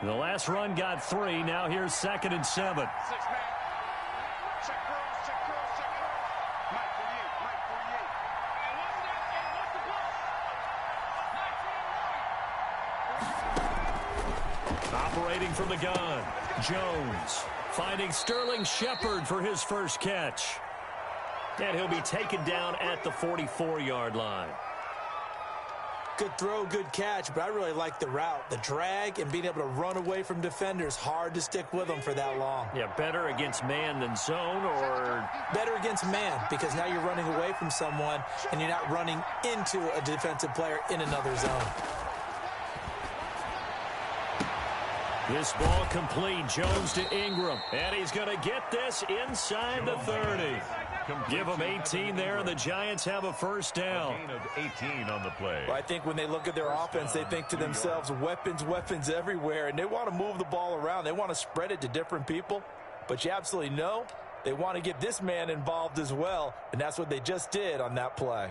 The last run got 3. Now here's 2nd and 7. Operating from the gun, Jones finding Sterling Shepard for his first catch. And he'll be taken down at the 44-yard line. Good throw, good catch, but I really like the route. The drag and being able to run away from defenders, hard to stick with them for that long. Yeah, better against man than zone, or? Better against man, because now you're running away from someone and you're not running into a defensive player in another zone. This ball complete. Jones to Ingram. And he's going to get this inside the 30. Give them 18 there, and the Giants have a first down. A gain of 18 on the play. Well, I think when they look at their offense, they think to themselves, weapons, weapons everywhere, and they want to move the ball around. They want to spread it to different people. But you absolutely know they want to get this man involved as well, and that's what they just did on that play.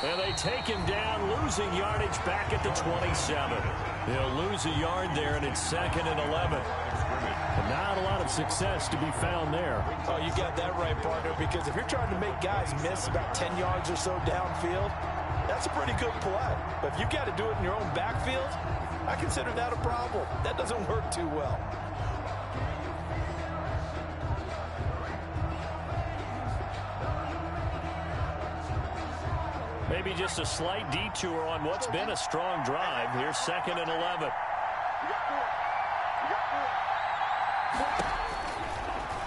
And they take him down, losing yardage back at the 27. He'll lose a yard there, and it's 2nd and 11. And not a lot of success to be found there. Oh, you got that right, partner, because if you're trying to make guys miss about 10 yards or so downfield, that's a pretty good play. But if you've got to do it in your own backfield, I consider that a problem. That doesn't work too well. Maybe just a slight detour on what's been a strong drive. Here's 2nd and 11.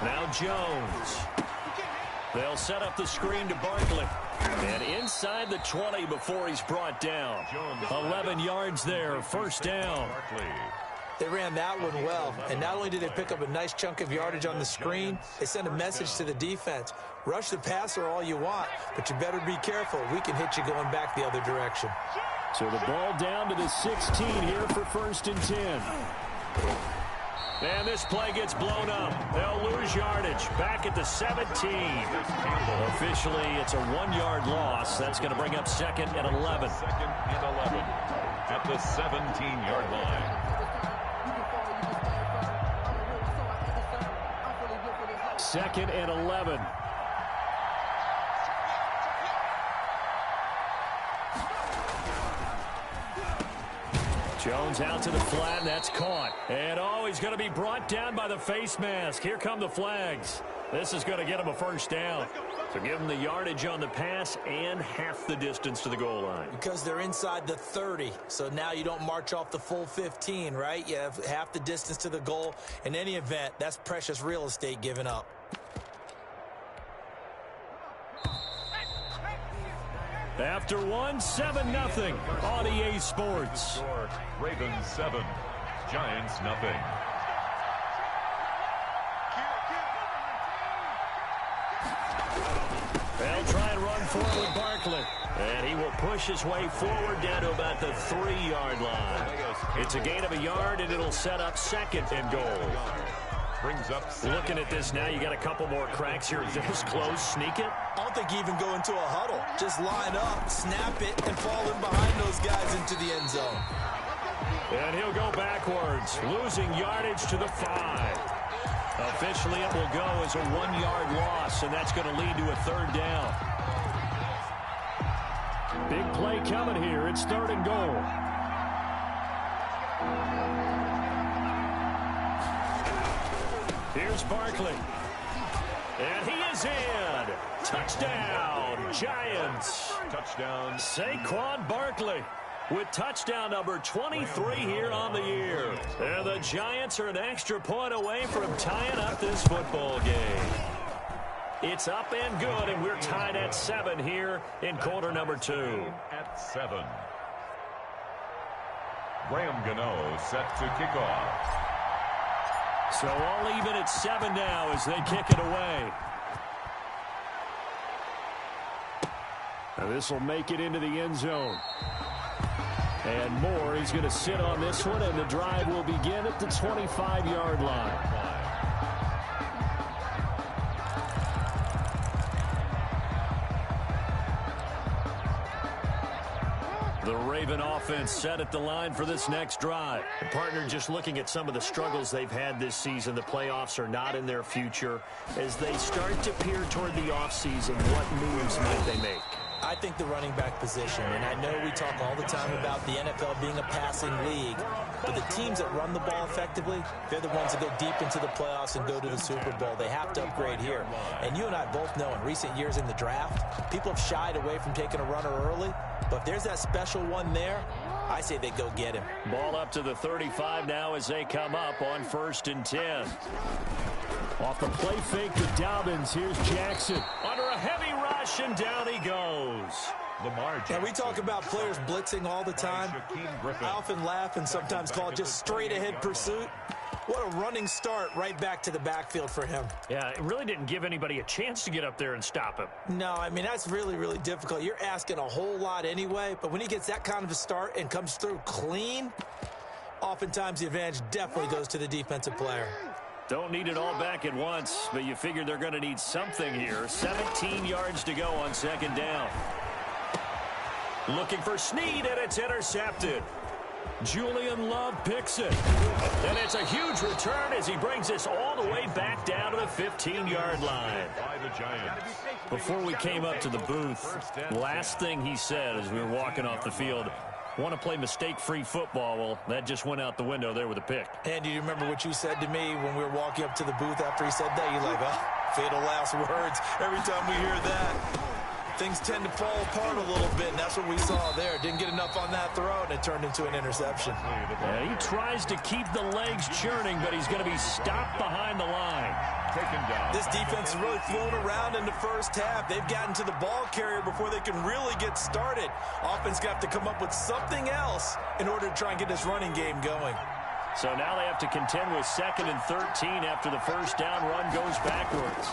Now Jones. They'll set up the screen to Barkley. And inside the 20 before he's brought down. 11 yards there, first down. They ran that one well, and not only did they pick up a nice chunk of yardage on the screen, they sent a message to the defense. Rush the passer all you want, but you better be careful. We can hit you going back the other direction. So the ball down to the 16 here for 1st and 10. And this play gets blown up. They'll lose yardage back at the 17. Officially, it's a 1-yard loss. That's going to bring up 2nd and 11. 2nd and 11 at the 17-yard line. 2nd and 11. Jones out to the flat. That's caught. And, he's going to be brought down by the face mask. Here come the flags. This is going to get him a first down. So give him the yardage on the pass and half the distance to the goal line. Because they're inside the 30. So now you don't march off the full 15, right? You have half the distance to the goal. In any event, that's precious real estate given up. After 7-0 on EA Sports. Ravens 7, Giants nothing. They'll try and run forward with Barkley. And he will push his way forward down to about the 3-yard line. It's a gain of a yard, and it'll set up 2nd and goal. Brings up. Looking at this now, you got a couple more cracks here. This close, sneak it. I don't think you even go into a huddle. Just line up, snap it, and fall in behind those guys into the end zone. And he'll go backwards, losing yardage to the 5. Officially, it will go as a 1-yard loss, and that's going to lead to a 3rd down. Big play coming here. It's 3rd and goal. Here's Barkley. And he is in. Touchdown, Giants. Touchdown. Saquon Barkley with touchdown number 23 here on the year. And the Giants are an extra point away from tying up this football game. It's up and good, and we're tied at 7 here in quarter number 2. At 7. Graham Gano set to kick off. So all even at 7 now as they kick it away. This will make it into the end zone. And Moore is going to sit on this one, and the drive will begin at the 25-yard line. The Raven offense set at the line for this next drive. And partner, just looking at some of the struggles they've had this season, the playoffs are not in their future. As they start to peer toward the offseason, what moves might they make? I think the running back position, and I know we talk all the time about the NFL being a passing league, but the teams that run the ball effectively, they're the ones that go deep into the playoffs and go to the Super Bowl. They have to upgrade here. And you and I both know in recent years in the draft, people have shied away from taking a runner early, but if there's that special one there, I say they go get him. Ball up to the 35 now as they come up on 1st and 10. Off the play fake to Dobbins. Here's Jackson. Under a heavy rush, and down he goes. And we talk about players blitzing all the time. I often laugh and sometimes call it just straight-ahead pursuit. What a running start right back to the backfield for him. Yeah, it really didn't give anybody a chance to get up there and stop him. No, I mean, that's really, really difficult. You're asking a whole lot anyway, but when he gets that kind of a start and comes through clean, oftentimes the advantage definitely goes to the defensive player. Don't need it all back at once, but you figure they're going to need something here. 17 yards to go on 2nd down. Looking for Snead, and it's intercepted. Julian Love picks it. And it's a huge return as he brings this all the way back down to the 15-yard line. Before we came up to the booth, last thing he said as we were walking off the field, want to play mistake-free football. Well, that just went out the window there with a pick. And do you remember what you said to me when we were walking up to the booth after he said that? You're like, oh, fatal last words. Every time we hear that, things tend to fall apart a little bit, and that's what we saw there. Didn't get enough on that throw, and it turned into an interception. Yeah, he tries to keep the legs churning, but he's going to be stopped behind the line. This defense has really flown around in the first half. They've gotten to the ball carrier before they can really get started. Offense got to come up with something else in order to try and get this running game going. So now they have to contend with 2nd and 13 after the first down run goes backwards.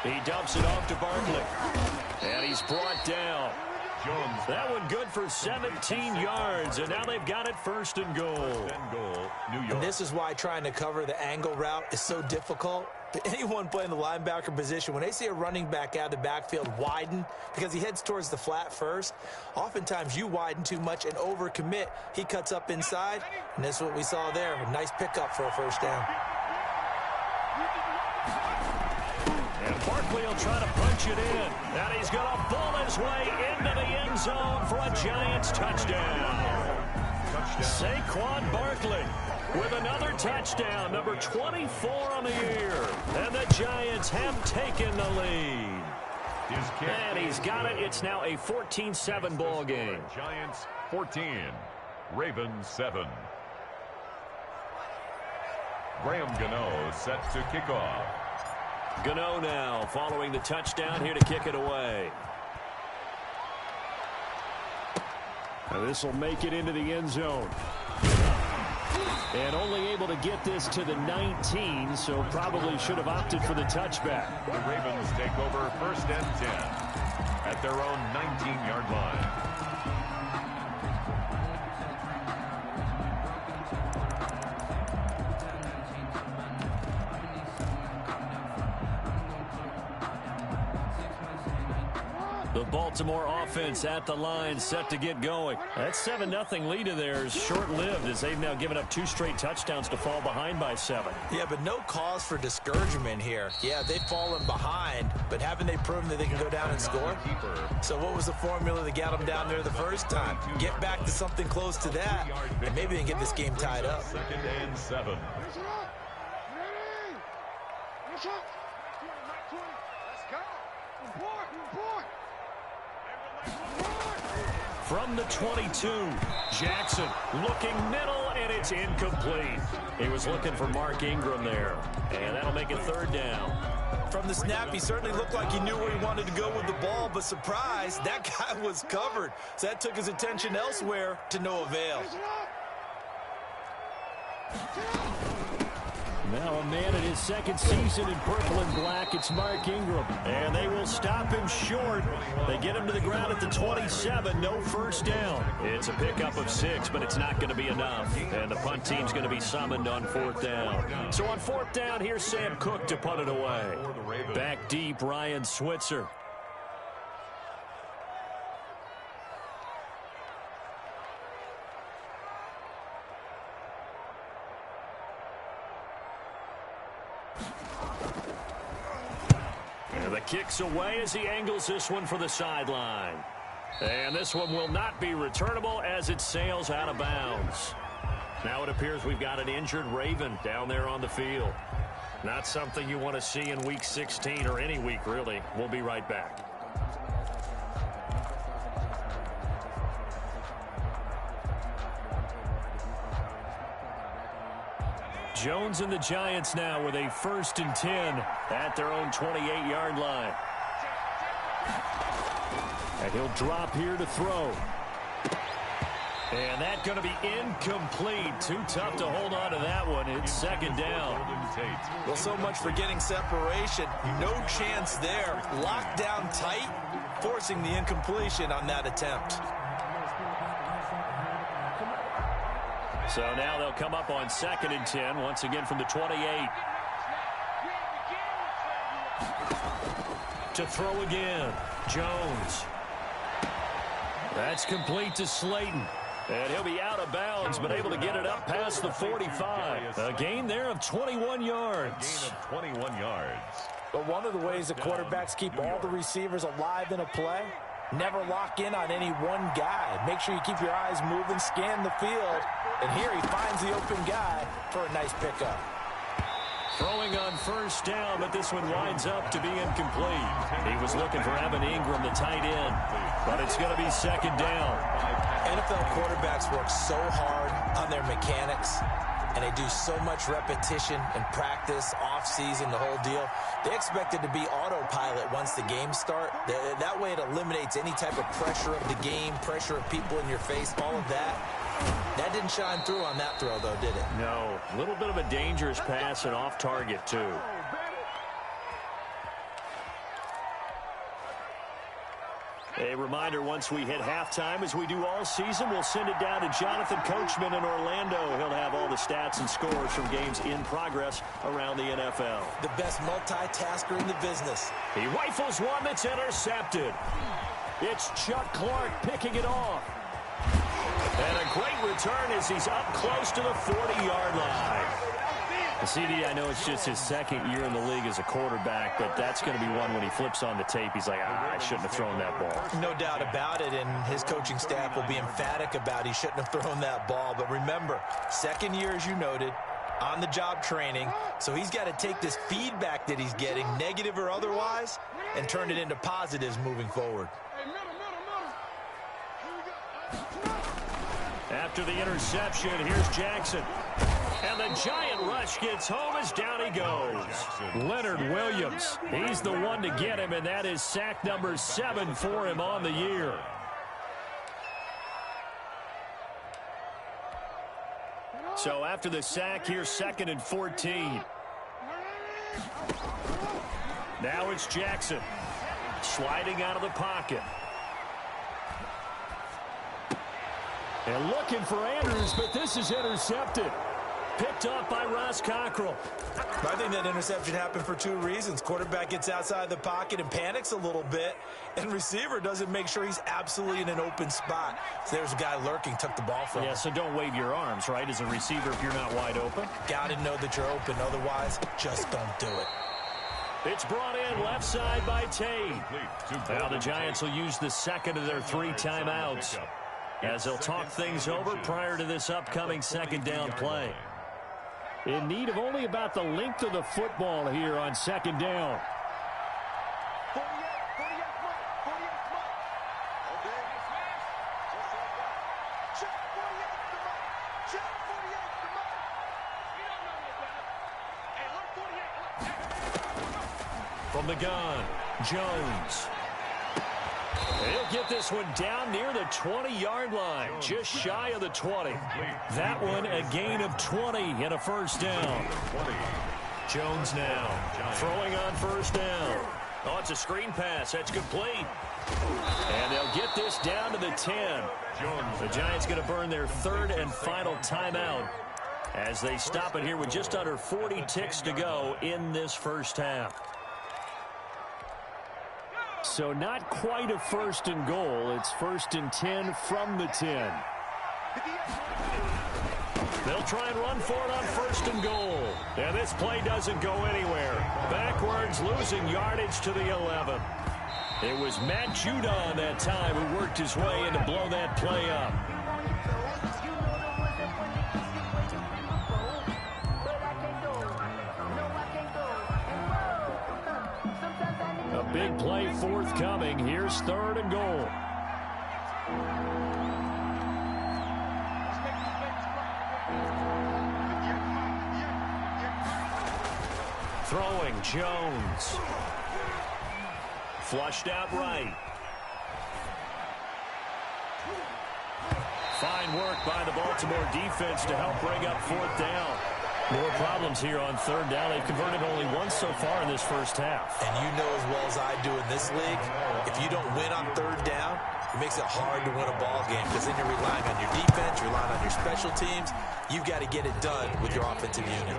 He dumps it off to Barkley. And he's brought down. That one good for 17 yards, and now they've got it 1st and goal. And this is why trying to cover the angle route is so difficult. But anyone playing the linebacker position, when they see a running back out of the backfield widen because he heads towards the flat first, oftentimes you widen too much and overcommit. He cuts up inside, and this is what we saw there. A nice pickup for a 1st down. And Barkley will try to punch it in. And he's going to ball his way into the end zone for a Giants touchdown. Saquon Barkley with another touchdown, number 24 on the year. And the Giants have taken the lead. And he's got it. It's now a 14-7 ball game. Giants 14, Ravens 7. Graham Gano set to kick off. Gano now following the touchdown here to kick it away. This will make it into the end zone. And only able to get this to the 19, so probably should have opted for the touchback. The Ravens take over 1st and 10 at their own 19-yard line. The Baltimore offense at the line, set to get going. That 7-0 lead of theirs short-lived as they've now given up 2 straight touchdowns to fall behind by 7. Yeah, but no cause for discouragement here. Yeah, they've fallen behind, but haven't they proven that they can go down and score? So what was the formula that got them down there the first time? Get back to something close to that, and maybe they can get this game tied up. 2nd and 7. From the 22, Jackson looking middle, and it's incomplete. He was looking for Mark Ingram there, and that'll make it 3rd down. From the snap, he certainly looked like he knew where he wanted to go with the ball, but surprise, that guy was covered. So that took his attention elsewhere to no avail. Now a man in his second season in purple and black, it's Mark Ingram. And they will stop him short. They get him to the ground at the 27, no first down. It's a pickup of 6, but it's not going to be enough. And the punt team's going to be summoned on 4th down. So on 4th down, here's Sam Cook to punt it away. Back deep, Ryan Switzer. And the kick's away as he angles this one for the sideline. And this one will not be returnable as it sails out of bounds. Now it appears we've got an injured Raven down there on the field. Not something you want to see in Week 16 or any week, really. We'll be right back. Jones and the Giants now with a 1st and 10 at their own 28-yard line. And he'll drop here to throw. And that's going to be incomplete. Too tough to hold on to that one. It's 2nd down. Well, so much for getting separation. No chance there. Locked down tight, forcing the incompletion on that attempt. So now they'll come up on 2nd and 10, once again from the 28. To throw again, Jones. That's complete to Slayton. And he'll be out of bounds, but able to get it up past the 45. A gain there of 21 yards. Gain of 21 yards. But one of the ways the quarterbacks keep all the receivers alive in a play, never lock in on any one guy. Make sure you keep your eyes moving, scan the field. And here he finds the open guy for a nice pickup. Throwing on 1st down, but this one winds up to be incomplete. He was looking for Evan Ingram, the tight end, but it's going to be 2nd down. NFL quarterbacks work so hard on their mechanics, and they do so much repetition and practice, off-season, the whole deal. They expect it to be autopilot once the games start. That way it eliminates any type of pressure of the game, pressure of people in your face, all of that. That didn't shine through on that throw, though, did it? No. A little bit of a dangerous pass and off target, too. A reminder, once we hit halftime, as we do all season, we'll send it down to Jonathan Coachman in Orlando. He'll have all the stats and scores from games in progress around the NFL. The best multitasker in the business. He rifles one that's intercepted. It's Chuck Clark picking it off. And a great return as he's up close to the 40-yard line. CD, I know it's just his 2nd year in the league as a quarterback, but that's going to be one when he flips on the tape. He's like, I shouldn't have thrown that ball. No doubt about it, and his coaching staff will be emphatic about he shouldn't have thrown that ball. But remember, 2nd year, as you noted, on-the-job training, so he's got to take this feedback that he's getting, negative or otherwise, and turn it into positives moving forward. After the interception, here's Jackson. And the giant rush gets home as down he goes. Leonard Williams, he's the one to get him, and that is sack number 7 for him on the year. So after the sack, here's 2nd and 14. Now it's Jackson sliding out of the pocket. And looking for Andrews, but this is intercepted. Picked up by Ross Cockrell. I think that interception happened for 2 reasons. Quarterback gets outside the pocket and panics a little bit, and receiver doesn't make sure he's absolutely in an open spot. So there's a guy lurking, took the ball from him. Yeah, so don't wave your arms, right, as a receiver if you're not wide open. Got to know that you're open. Otherwise, just don't do it. It's brought in left side by Tate. Now the Giants will use the 2nd of their 3 timeouts as they'll talk things over prior to this upcoming 2nd down play. In need of only about the length of the football here on 2nd down. From the gun, Jones. He'll get this one down near the 20-yard line, just shy of the 20. That one a gain of 20 and a first down. Jones now throwing on first down. Oh, it's a screen pass. That's complete. And they'll get this down to the 10. The Giants going to burn their third and final timeout as they stop it here with just under 40 ticks to go in this first half. So not quite a first and goal. It's first and 10 from the 10. They'll try and run for it on first and goal. And this play doesn't go anywhere. Backwards, losing yardage to the 11. It was Matt Judon that time who worked his way in to blow that play up. A big play forthcoming. Here's third and goal. Throwing Jones. Flushed out right. Fine work by the Baltimore defense to help bring up fourth down. More problems here on third down. They've converted only once so far in this first half. And you know as well as I do in this league, if you don't win on third down, it makes it hard to win a ball game because then you're relying on your defense, you're relying on your special teams. You've got to get it done with your offensive unit.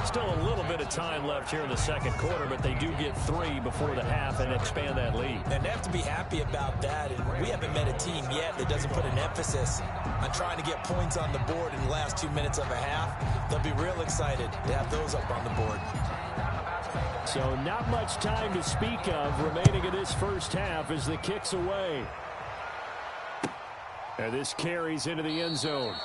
Still a little bit of time left here in the second quarter, but they do get 3 before the half and expand that lead. And they have to be happy about that. And we haven't met a team yet that doesn't put an emphasis on trying to get points on the board in the last 2 minutes of a half. They'll be real excited to have those up on the board. So not much time to speak of remaining in this first half as the kick's away. And this carries into the end zone.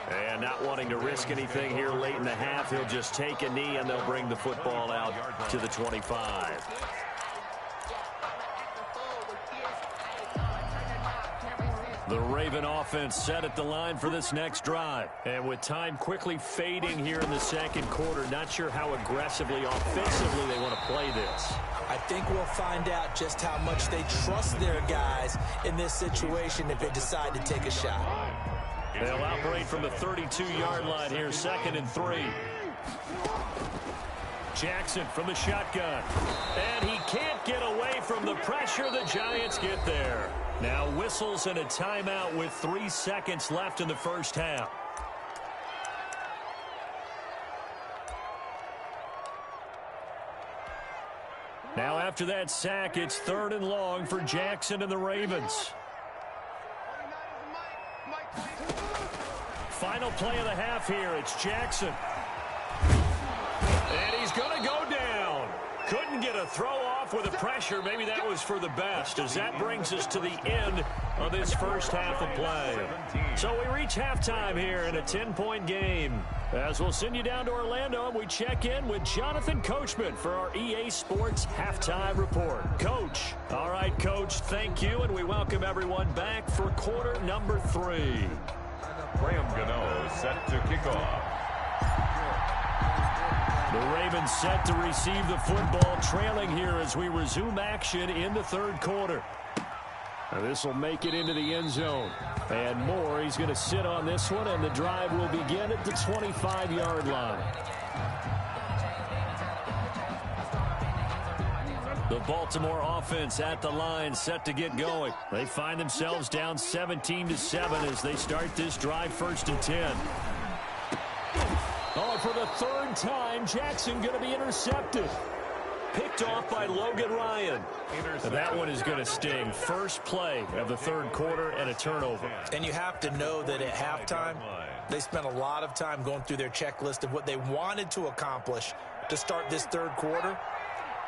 And not wanting to risk anything here late in the half, he'll just take a knee and they'll bring the football out to the 25. The Raven offense set at the line for this next drive. And with time quickly fading here in the second quarter, not sure how aggressively, offensively they want to play this. I think we'll find out just how much they trust their guys in this situation if they decide to take a shot. They'll operate from the 32-yard line here, second and 3. Jackson from the shotgun. And he can't get away from the pressure. The Giants get there. Now whistles and a timeout with 3 seconds left in the first half. Now after that sack, it's third and long for Jackson and the Ravens. Final play of the half here. It's Jackson. And he's going to go down. Couldn't get a throw off with the pressure. Maybe that was for the best, as that brings us to the end of this first half of play. So we reach halftime here in a 10-point game. As we'll send you down to Orlando, and we check in with Jonathan Coachman for our EA Sports Halftime Report. Coach. All right, Coach, thank you, and we welcome everyone back for quarter number 3. Graham Gano set to kick off. The Ravens set to receive the football, trailing here as we resume action in the third quarter. Now this will make it into the end zone. And Moore, he's going to sit on this one, and the drive will begin at the 25-yard line. The Baltimore offense at the line, set to get going. They find themselves down 17-7 as they start this drive, first and 10. Oh, for the third time, Jackson going to be intercepted. Picked off by Logan Ryan. And that one is going to sting. First play of the third quarter and a turnover. And you have to know that at halftime, they spent a lot of time going through their checklist of what they wanted to accomplish to start this third quarter.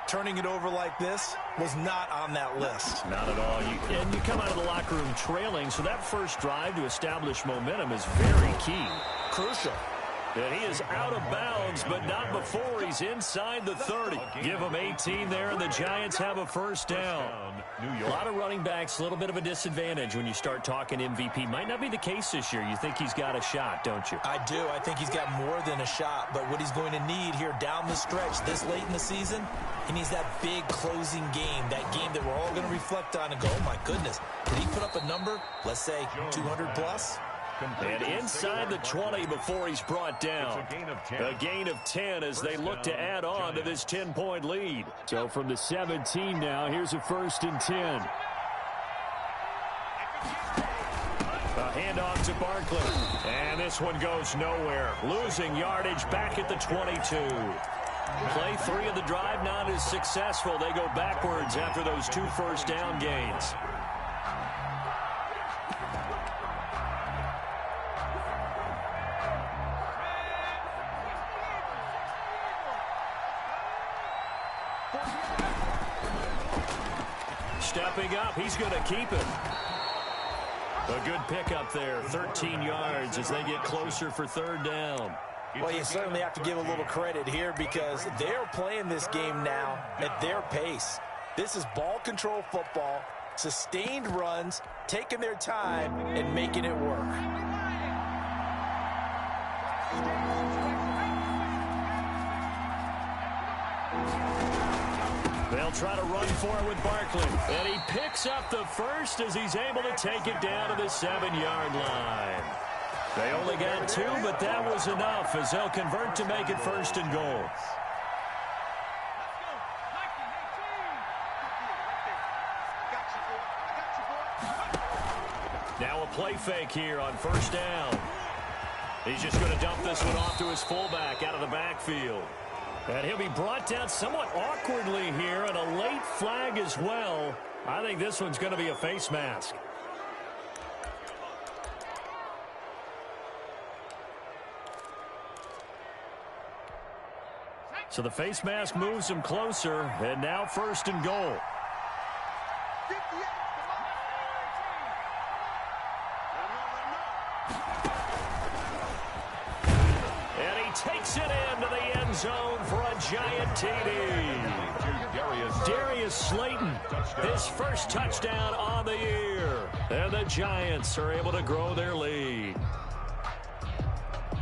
Turning it over like this was not on that list. Not at all. And you come out of the locker room trailing, so that first drive to establish momentum is very key. Crucial. And he is out of bounds, but not before he's inside the 30. Give him 18 there, and the Giants have a first down. A lot of running backs, a little bit of a disadvantage when you start talking MVP. Might not be the case this year. You think he's got a shot, don't you? I do. I think he's got more than a shot, but what he's going to need here down the stretch this late in the season, he needs that big closing game, that game that we're all going to reflect on and go, oh my goodness, did he put up a number, let's say 200 plus? And inside the 20 before he's brought down. A gain of 10 as they look to add on to this 10-point lead. So from the 17 now, here's a 1st and 10. A handoff to Barkley. And this one goes nowhere. Losing yardage back at the 22. Play 3 of the drive not as successful. They go backwards after those 2 first down gains. Stepping up, he's going to keep it. A good pickup there, 13 yards as they get closer for 3rd down. Well, you certainly have to give a little credit here because they're playing this game now at their pace. This is ball control football, sustained runs, taking their time, and making it work. They'll try to run for it with Barkley. And he picks up the first as he's able to take it down to the 7-yard line. They only got 2, but that was enough as they'll convert to make it 1st and goal. Now a play fake here on 1st down. He's just going to dump this one off to his fullback out of the backfield. And he'll be brought down somewhat awkwardly here, and a late flag as well. I think this one's going to be a face mask. So the face mask moves him closer, and now 1st and goal. Takes it into the end zone for a giant TD. Darius Slayton, his first touchdown on the year. And the Giants are able to grow their lead.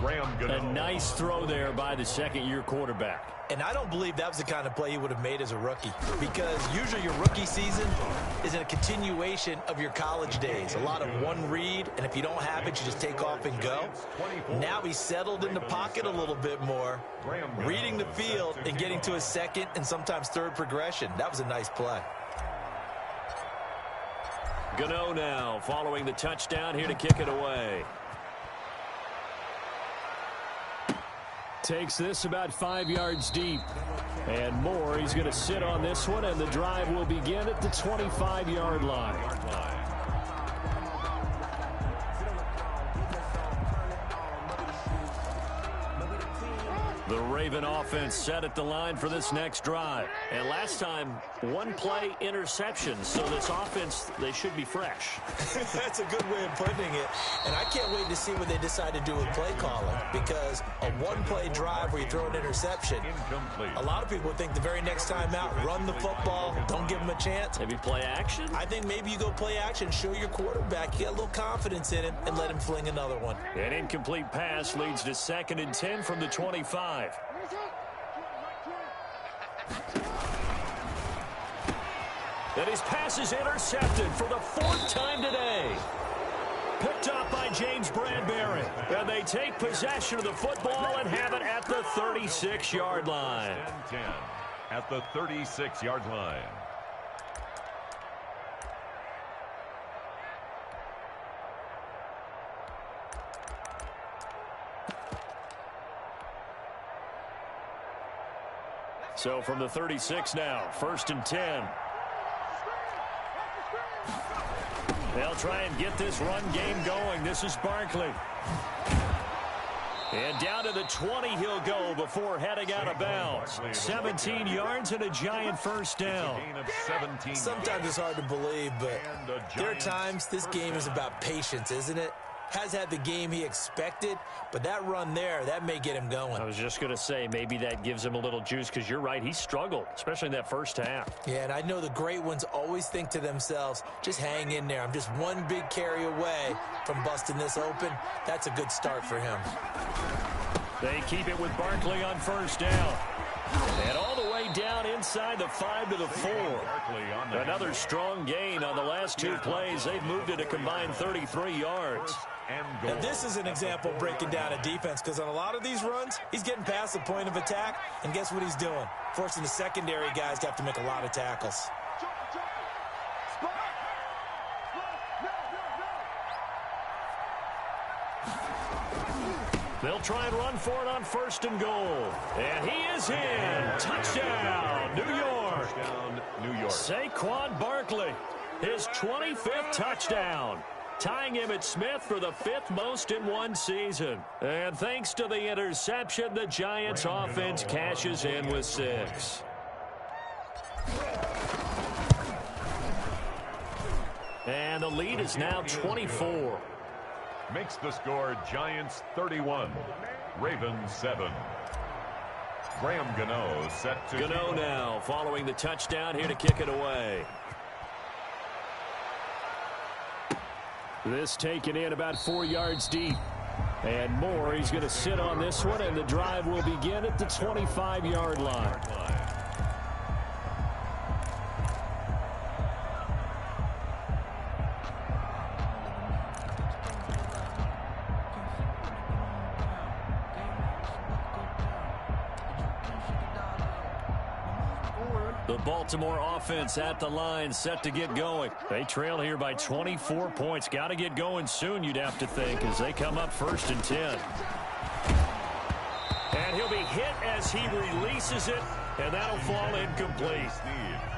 A nice throw there by the 2nd-year quarterback. And I don't believe that was the kind of play he would have made as a rookie, because usually your rookie season is a continuation of your college days. A lot of one read, and if you don't have it, you just take off and go. Now he's settled in the pocket a little bit more, reading the field and getting to his 2nd and sometimes 3rd progression. That was a nice play. Gano now following the touchdown here to kick it away. Takes this about 5 yards deep. And more, he's going to sit on this one, and the drive will begin at the 25-yard line. The Raven offense set at the line for this next drive. And last time, 1-play interception. So this offense, they should be fresh. That's a good way of putting it. And I can't wait to see what they decide to do with play calling, because a 1-play drive where you throw an interception, a lot of people think the very next time out, run the football, don't give them a chance. Maybe play action? I think maybe you go play action, show your quarterback, you got a little confidence in him, and let him fling another one. An incomplete pass leads to 2nd and 10 from the 25. And his pass is intercepted for the 4th time today. Picked up by James Bradbury. And they take possession of the football and have it at the 36-yard line. 10 at the 36-yard line. So from the 36 now, 1st and 10. They'll try and get this run game going. This is Barkley. And down to the 20 he'll go before heading out of bounds. 17 yards and a giant first down. Sometimes it's hard to believe, but there are times this game is about patience, isn't it? has had the game he expected, but that run there, that may get him going. I was just going to say, maybe that gives him a little juice, because you're right, he struggled, especially in that first half. Yeah, and I know the great ones always think to themselves, just hang in there. I'm just one big carry away from busting this open. That's a good start for him. They keep it with Barkley on first down. And all the way down inside the 5 to the 4. Another strong gain on the last two plays. They've moved it a combined 33 yards. And this is an example breaking down a defense, because on a lot of these runs, he's getting past the point of attack, and guess what he's doing? Forcing the secondary guys to have to make a lot of tackles. They'll try and run for it on first and goal. And he is in. Touchdown, New York. Touchdown, New York. Saquon Barkley, his 25th touchdown, tying him at Smith for the 5th most in one season. And thanks to the interception, the Giants offense cashes in with 6. And the lead is now 24. Makes the score Giants 31, Ravens 7. Graham Gano set to... Gano now following the touchdown here to kick it away. This taken in about 4 yards deep. And more, he's going to sit on this one, and the drive will begin at the 25-yard line. The Baltimore offense at the line, set to get going. They trail here by 24 points. Got to get going soon, you'd have to think, as they come up 1st and 10. And he'll be hit as he releases it, and that'll fall incomplete.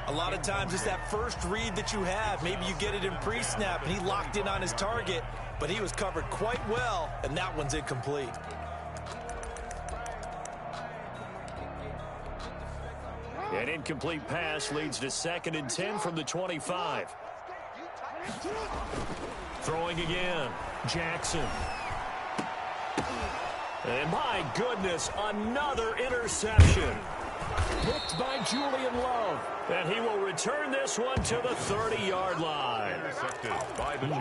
A lot of times it's that first read that you have. Maybe you get it in pre-snap, and he locked in on his target, but he was covered quite well, and that one's incomplete. An incomplete pass leads to 2nd and 10 from the 25. Throwing again. Jackson. And my goodness, another interception. Picked by Julian Love. And he will return this one to the 30-yard line.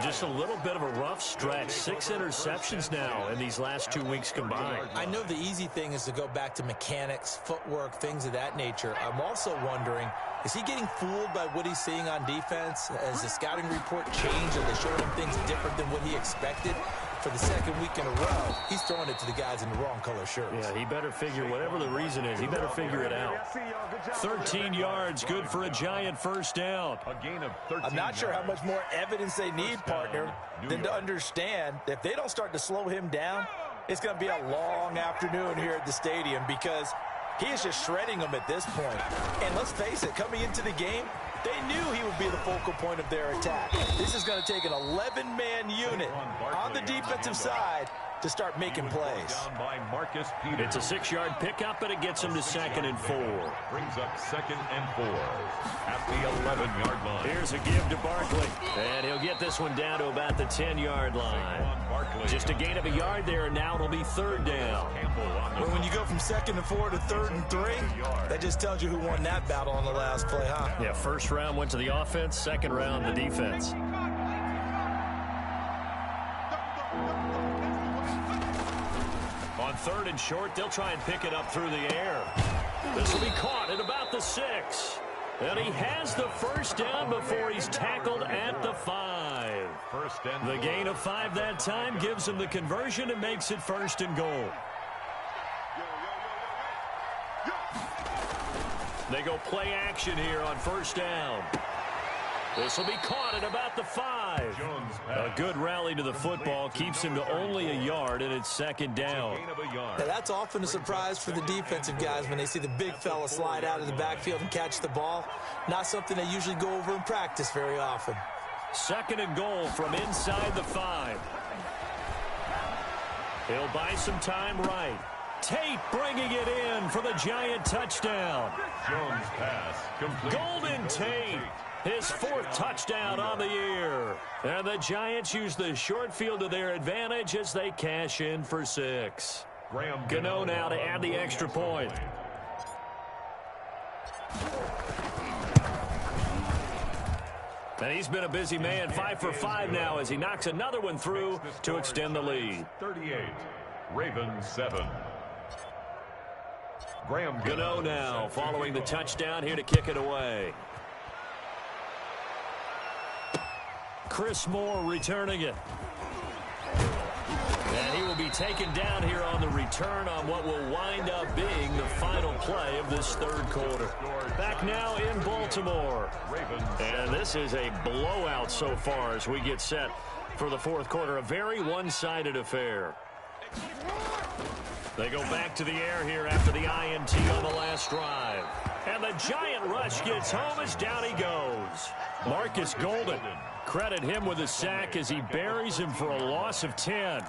Just a little bit of a rough stretch. 6 interceptions now in these last 2 weeks combined. I know the easy thing is to go back to mechanics, footwork, things of that nature. I'm also wondering, is he getting fooled by what he's seeing on defense? Has the scouting report changed? Are they showing him things different than what he expected? For the 2nd week in a row, he's throwing it to the guys in the wrong color shirts. Yeah, he better figure, whatever the reason is, he better figure it out. 13 yards, good for a Giant first down. A gain of 13. I'm not sure how much more evidence they need, partner, than to understand that if they don't start to slow him down, it's going to be a long afternoon here at the stadium, because he is just shredding them at this point. And let's face it, coming into the game, they knew he would be the focal point of their attack. This is going to take an 11-man unit on the defensive side to start making plays. It's a 6-yard pickup, but it gets him to 2nd and 4. Brings up 2nd and 4 at the 11-yard line. Here's a give to Barkley, and he'll get this one down to about the 10-yard line. Just a gain of a yard there, and now it'll be 3rd down. Well, when you go from 2nd and 4 to 3rd and 3, that just tells you who won that battle on the last play, huh? Yeah, 1st round went to the offense, 2nd round the defense. On 3rd and short, they'll try and pick it up through the air. This will be caught at about the 6. And he has the first down before he's tackled at the 5. The gain of 5 that time gives him the conversion and makes it 1st and goal. They go play action here on 1st down. This will be caught at about the 5. A good rally to the football keeps him to only a yard, and it's 2nd down. Now, that's often a surprise for the defensive guys when they see the big fella slide out of the backfield and catch the ball. Not something they usually go over in practice very often. 2nd and goal from inside the 5. He'll buy some time right. Tate bringing it in for the Giant touchdown. Jones pass complete. Golden Tate His 4th touchdown on the year. And the Giants use the short field to their advantage as they cash in for 6. Gano now to add the extra point. And he's been a busy man, 5 for 5 now as he knocks another one through to extend the lead. 38, Ravens 7. Gano now following the touchdown here to kick it away. Chris Moore returning it. And he will be taken down here on the return on what will wind up being the final play of this 3rd quarter. Back now in Baltimore. And this is a blowout so far as we get set for the 4th quarter. A very one-sided affair. They go back to the air here after the INT on the last drive. And the giant rush gets home as down he goes. Marcus Golden. Credit him with a sack as he buries him for a loss of 10.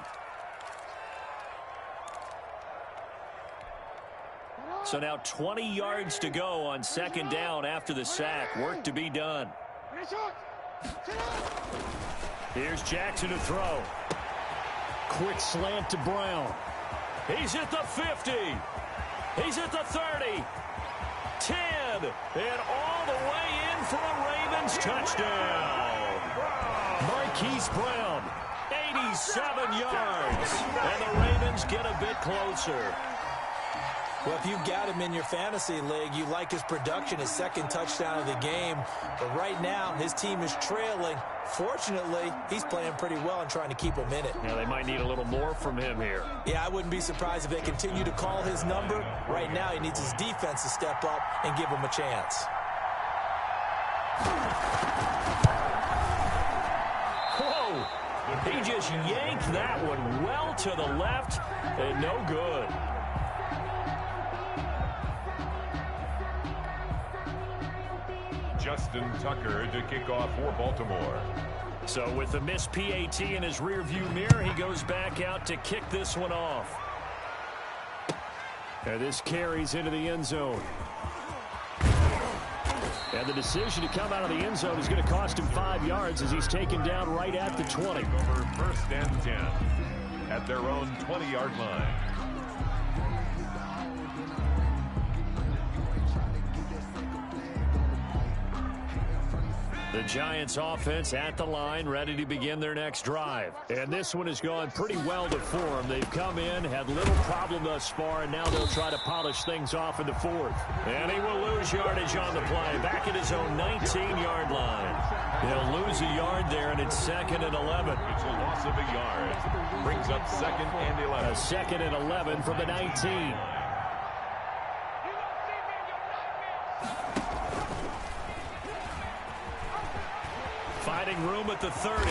So now 20 yards to go on 2nd down after the sack. Work to be done. Here's Jackson to throw. Quick slant to Brown. He's at the 50. He's at the 30. 10. And all the way in for a Ravens touchdown. Marquise Brown, 87 yards. And the Ravens get a bit closer. Well, if you've got him in your fantasy league, you like his production, his 2nd touchdown of the game. But right now, his team is trailing. Fortunately, he's playing pretty well and trying to keep him in it. Yeah, they might need a little more from him here. Yeah, I wouldn't be surprised if they continue to call his number. Right now, he needs his defense to step up and give him a chance. Whoa! He just yanked that one well to the left and no good. Justin Tucker to kick off for Baltimore. So with the missed PAT in his rearview mirror, he goes back out to kick this one off. And this carries into the end zone. And the decision to come out of the end zone is going to cost him 5 yards as he's taken down right at the 20. Over 1st and 10 at their own 20-yard line. The Giants offense at the line, ready to begin their next drive. And this one has gone pretty well to form. They've come in, had little problem thus far, and now they'll try to polish things off in the 4th. And he will lose yardage on the play, back at his own 19-yard line. He'll lose a yard there, and it's 2nd and 11. It's a loss of a yard. Brings up 2nd and 11. A 2nd and 11 from the 19. Finding room at the 30.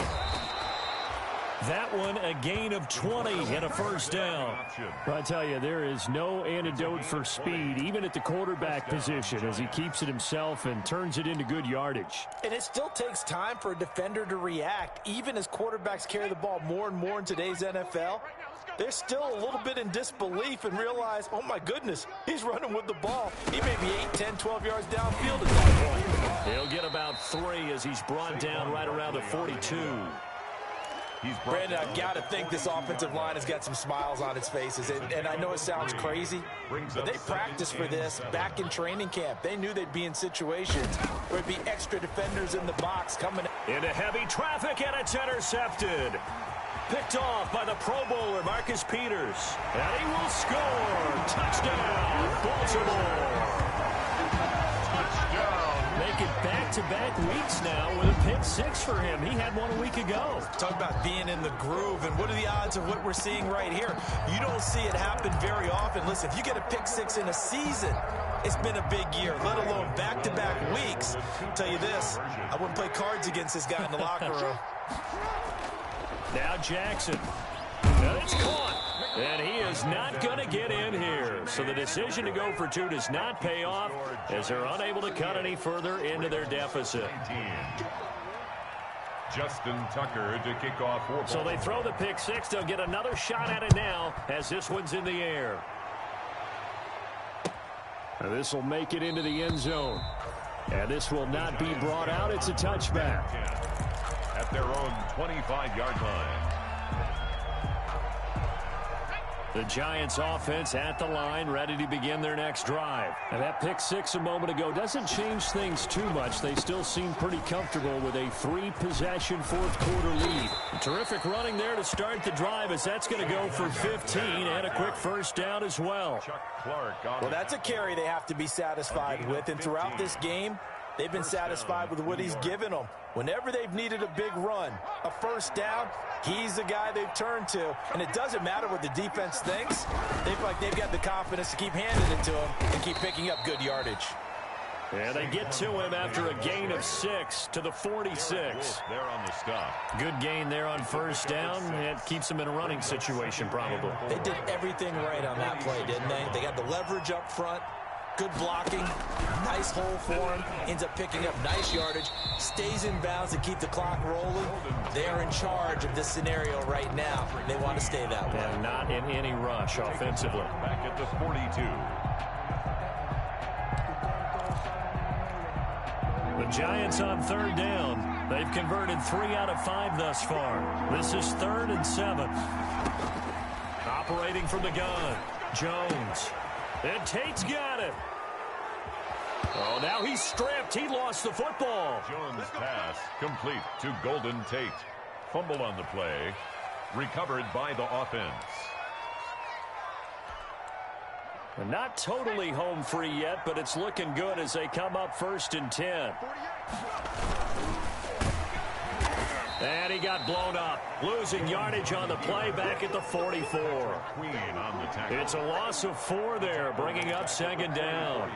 That one a gain of 20 and a 1st down. I tell you, there is no antidote for speed, even at the quarterback position, as he keeps it himself and turns it into good yardage. And it still takes time for a defender to react. Even as quarterbacks carry the ball more and more in today's NFL, they're still a little bit in disbelief and realize, oh my goodness, he's running with the ball. He may be 8, 10, 12 yards downfield at that point. He'll get about 3 as he's brought down right around the 42. Brandon, I've got to think this offensive line has got some smiles on its faces. And I know it sounds crazy, but they practiced for this back in training camp. They knew they'd be in situations where it'd be extra defenders in the box coming into heavy traffic, and it's intercepted. Picked off by the Pro Bowler, Marcus Peters. And he will score. Touchdown, Baltimore. Make it back-to-back weeks now with a pick 6 for him. He had one a week ago. Talk about being in the groove, and what are the odds of what we're seeing right here? You don't see it happen very often. Listen, if you get a pick 6 in a season, it's been a big year, let alone back-to-back weeks. I'll tell you this, I wouldn't play cards against this guy in the locker room. Now Jackson. And it's caught. And he is not going to get in here. So the decision to go for 2 does not pay off as they're unable to cut any further into their deficit. Justin Tucker to kick off for Baltimore. So they throw the pick 6. They'll get another shot at it now as this one's in the air. This will make it into the end zone. And this will not be brought out. It's a touchback. At their own 25-yard line. The Giants offense at the line, ready to begin their next drive. And that pick six a moment ago doesn't change things too much. They still seem pretty comfortable with a three-possession fourth-quarter lead. Terrific running there to start the drive, as that's going to go for 15 and a quick first down as well. Well, that's a carry they have to be satisfied with. And throughout this game, they've been satisfied with what he's given them. Whenever they've needed a big run, a first down, he's the guy they've turned to. And it doesn't matter what the defense thinks. They feel like they've got the confidence to keep handing it to him and keep picking up good yardage. And they get to him after a gain of 6 to the 46. There on the stop. Good gain there on first down. It keeps them in a running situation, probably. They did everything right on that play, didn't they? They got the leverage up front. Good blocking, nice hole for him, ends up picking up nice yardage, stays in bounds to keep the clock rolling. They are in charge of this scenario right now. They want to stay that way. And not in any rush offensively. Back at the 42. The Giants on third down. They've converted 3 out of 5 thus far. This is 3rd and 7. Operating from the gun, Jones. And Tate's got it. Oh, now he's stripped. He lost the football. Jones' pass complete to Golden Tate. Fumble on the play. Recovered by the offense. And not totally home free yet, but it's looking good as they come up 1st and 10. And he got blown up, losing yardage on the play back at the 44. It's a loss of 4 there, bringing up 2nd down.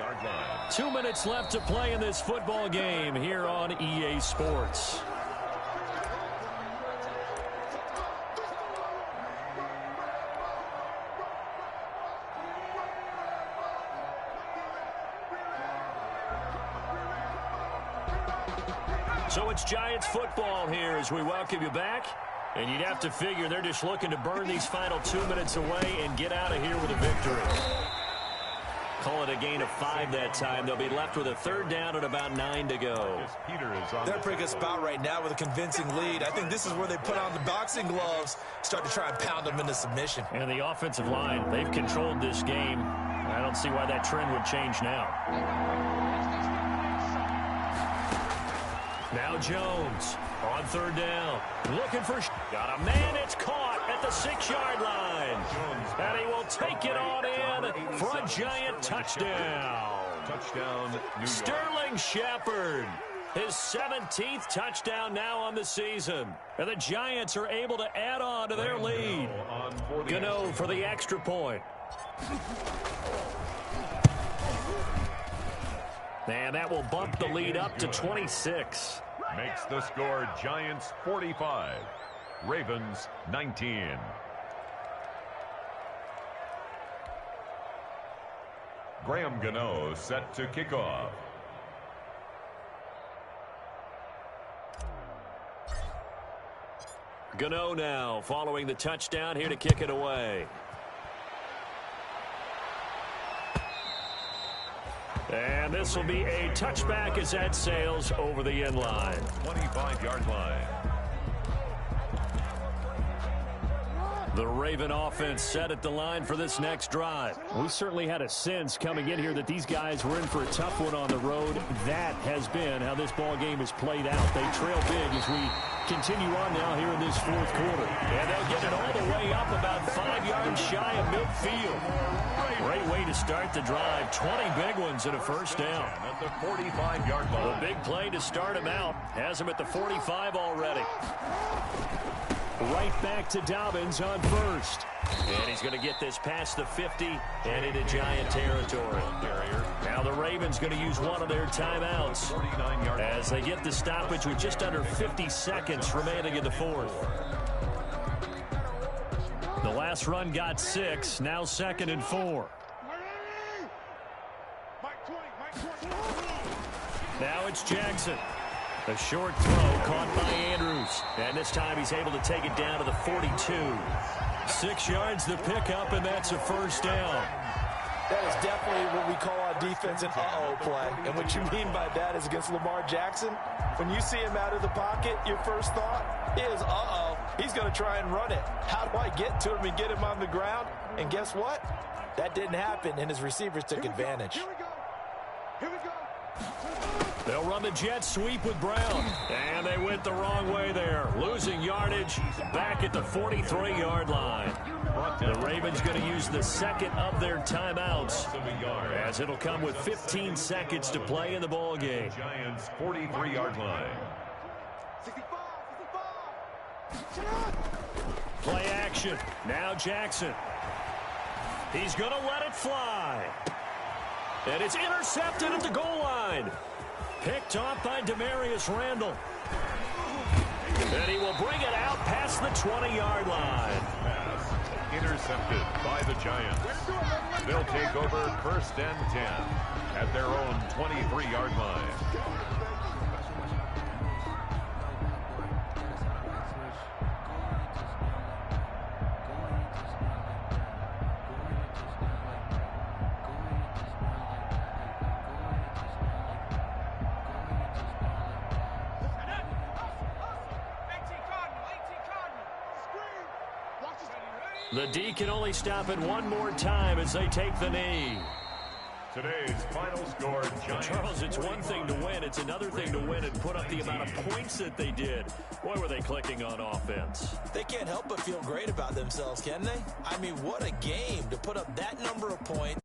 2 minutes left to play in this football game here on EA Sports. So it's Giants football here as we welcome you back. And you'd have to figure they're just looking to burn these final 2 minutes away and get out of here with a victory. Call it a gain of 5 that time. They'll be left with a 3rd down and about 9 to go. They're in a pretty good spot right now with a convincing lead. I think this is where they put on the boxing gloves, start to try and pound them into submission. And the offensive line, they've controlled this game. I don't see why that trend would change now. Now Jones on 3rd down. Looking for... Got a man. It's caught at the 6-yard line. And he will take it on in for a Giant touchdown. Touchdown, New York. Sterling Shepard. His 17th touchdown now on the season. And the Giants are able to add on to their lead. Gano for the extra point. And that will bump the lead up to 26. Makes the score Giants 45, Ravens 19. Graham Gano set to kick off. Gano now following the touchdown here to kick it away. And this will be a touchback as that sails over the end line. 25-yard line. The Raven offense set at the line for this next drive. We certainly had a sense coming in here that these guys were in for a tough one on the road. That has been how this ball game has played out. They trail big as we continue on now here in this 4th quarter. And they'll get it all the way up about 5 yards shy of midfield. Great way to start the drive. 20 big ones and a first down. At the 45-yard line. A big play to start him out. Has him at the 45 already. Right back to Dobbins on 1st. And he's going to get this past the 50 and into Giant territory. Now the Ravens going to use one of their timeouts as they get the stoppage with just under 50 seconds remaining in the 4th. The last run got 6. Now 2nd and 4. Now it's Jackson. A short throw caught by Andrews. And this time he's able to take it down to the 42. 6 yards the pickup, and that's a first down. That is definitely what we call on defense an uh-oh play. And what you mean by that is against Lamar Jackson, when you see him out of the pocket, your first thought is, uh-oh, he's going to try and run it. How do I get to him and get him on the ground? And guess what? That didn't happen, and his receivers took advantage. Here we go. Here we go. They'll run the jet sweep with Brown. And they went the wrong way there. Losing yardage back at the 43-yard line. The Ravens going to use the second of their timeouts, as it'll come with 15 seconds to play in the ball game. Giants 43-yard line. 65. Play action. Now Jackson. He's going to let it fly. And it's intercepted at the goal line. Picked off by Demarius Randall. And he will bring it out past the 20-yard line. Pass intercepted by the Giants. They'll take over 1st and 10 at their own 23-yard line. The D can only stop it one more time as they take the knee. Today's final score, Giants. Charles, it's one thing to win. It's another thing to win and put up the amount of points that they did. Boy, were they clicking on offense. They can't help but feel great about themselves, can they? I mean, what a game to put up that number of points.